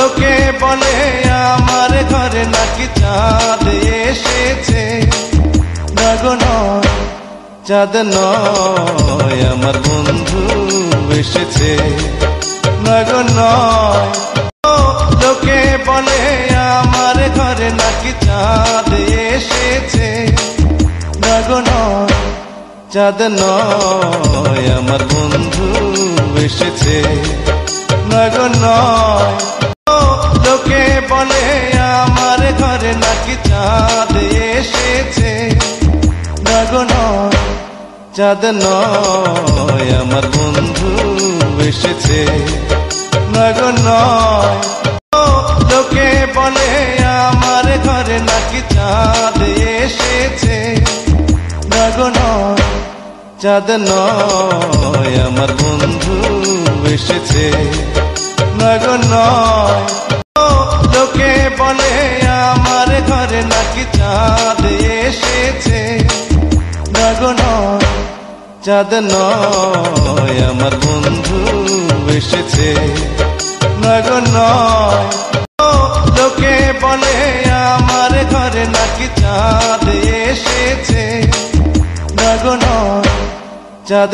লোকে বলে আমার ঘরে নাকি চাঁদ এসেছে, না গো নয়, চাঁদ নয়, আমার বন্ধু এসেছে, না গো নয়। লোকে বলে আমার ঘরে নাকি চাঁদ এসেছে, না গো নয়, চাঁদ নয়, আমার বন্ধু এসেছে, না গো নয়। লোকে বলে আমার ঘরে নাকি চাঁদ এসেছে, না গো নয়, চাঁদ নয়, আমার বন্ধু এসেছে, না গো নয়। লোকে বলে আমার ঘরে নাকি চাঁদ এসেছে, না গো নয়, চাঁদ নয়, আমার বন্ধু এসেছে, না গো নয়। লোকে বলে আমার ঘরে নাকি চাঁদ এসেছে, না গো নয়, চাঁদ নয়, আমার বন্ধু এসেছে, না গো নয়। লোকে বলে আমার ঘরে নাকি চাঁদ এসেছে, না গো নয়, চাঁদ